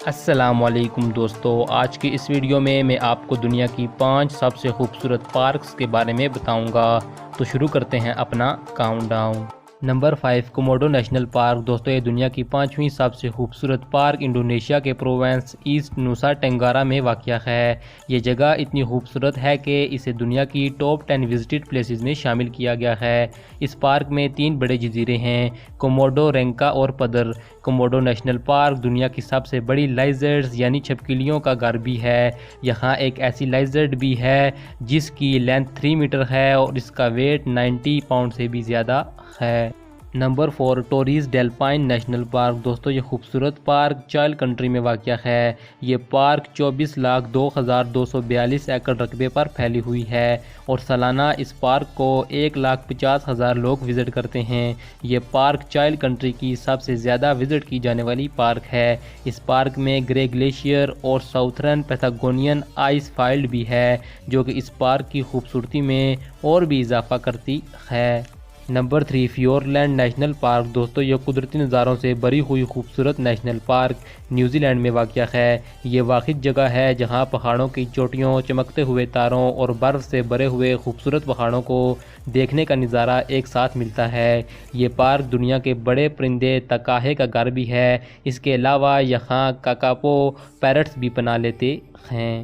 السلام علیکم دوستو، آج کی اس ویڈیو میں آپ کو دنیا کی 5 سب سے خوبصورت پارکس کے بارے میں بتاؤں گا۔ تو شروع کرتے ہیں اپنا count down. Number 5 Komodo national park. دوستو یہ دنیا کی 5ویں سب سے خوبصورت پارک انڈونیشیا کے پروونس ایسٹ نوسا ٹینگارا میں واقع ہے۔ یہ جگہ اتنی خوبصورت ہے کہ اسے دنیا کی ٹاپ 10 وزٹڈ پلیسز میں شامل کیا گیا ہے۔ اس پارک میں 3 بڑے جزیرے ہیں، کوموڈو، رینکا اور پدر۔ کوموڈو نیشنل پارک دنیا کی سب سے بڑی لائزرڈز یعنی چھپکلیوں کا گھر بھی ہے۔ یہاں ایک ایسی لائزرڈ بھی ہے جس کی لینتھ 3 میٹر ہے اور اس کا ویٹ 90 پاؤنڈ سے بھی زیادہ ہے۔ Number 4 Torres del Paine national park. دوستو یہ خوبصورت پارک چائل کنٹری میں واقع ہے۔ یہ پارک 24,02,242 ایکڑ رقبے پر پھیلی ہوئی ہے اور سالانہ اس پارک کو 1,50,000 لوگ وزٹ کرتے ہیں۔ یہ پارک چائل کنٹری کی سب سے زیادہ وزٹ کی جانے والی پارک ہے۔ اس پارک میں گرے گلیشیئر اور ساؤتھرن پیتاگونین آئس فیلڈ بھی ہے جو کہ اس پارک کی خوبصورتی میں اور بھی اضافہ کرتی ہے۔ Number 3 Fiordland national park. دوستو یہ قدرتی نظاروں سے بھری ہوئی خوبصورت نیشنل پارک نیوزی لینڈ میں واقع ہے۔ یہ واحد جگہ ہے جہاں پہاڑوں کی چوٹیوں، چمکتے ہوئے تاروں اور برف سے بھرے ہوئے خوبصورت پہاڑوں کو دیکھنے کا نظارہ ایک ساتھ ملتا ہے۔ یہ پارک دنیا کے بڑے پرندے تکاہے کا گھر بھی ہے۔ اس کے علاوہ یہاں کاکاپو پیرٹس بھی پناہ لیتے ہیں۔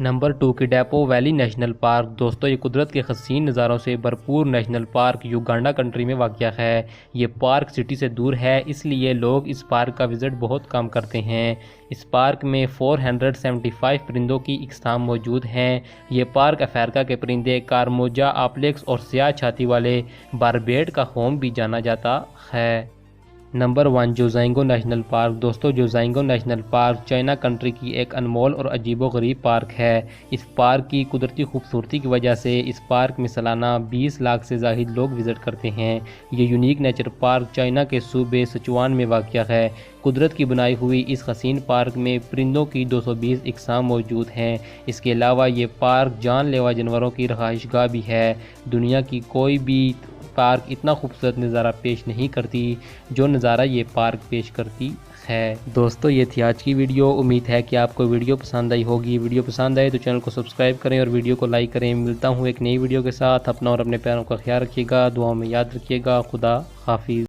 Number 2 Kidepo Valley national park. دوستو یہ قدرت کے حسین نظاروں سے بھرپور نیشنل پارک یوگانڈا کنٹری میں واقع ہے۔ یہ پارک سٹی سے دور ہے، اس لیے لوگ اس پارک کا وزٹ بہت کم کرتے ہیں۔ اس پارک میں 475 پرندوں کی اقسام موجود ہیں۔ یہ پارک افریقہ کے پرندے کارموجا آپلیکس اور سیاہ چھاتی والے باربیٹ کا ہوم بھی جانا جاتا ہے۔ Number 1 Jiuzhaigou national park. دوستو Jiuzhaigou national park China country کی ایک انمول اور عجیب و غریب پارک ہے۔ اس پارک کی قدرتی خوبصورتی کی وجہ سے اس پارک میں سالانہ 20 لاکھ سے زائد لوگ وزٹ کرتے ہیں۔ یہ یونیک نیچر پارک چائنا کے صوبے سچوان میں واقع ہے۔ قدرت کی بنائی ہوئی اس حسین پارک میں پرندوں کی 220 اقسام موجود ہیں۔ اس کے علاوہ یہ پارک جان لیوا جانوروں کی رہائش گاہ بھی ہے۔ دنیا کی کوئی بھی پارک اتنا خوبصورت نظارہ پیش نہیں کرتی جو نظارہ یہ پارک پیش کرتی ہے۔ دوستو یہ تھی آج کی ویڈیو۔ امید ہے کہ آپ کو ویڈیو پسند آئی ہوگی۔ ویڈیو پسند آئے تو چینل کو سبسکرائب کریں اور ویڈیو کو لائک کریں۔ ملتا ہوں ایک نئی ویڈیو کے ساتھ۔ اپنا اور اپنے پیاروں کا خیال رکھیے گا، دعاؤں میں یاد رکھیے گا۔ خدا حافظ۔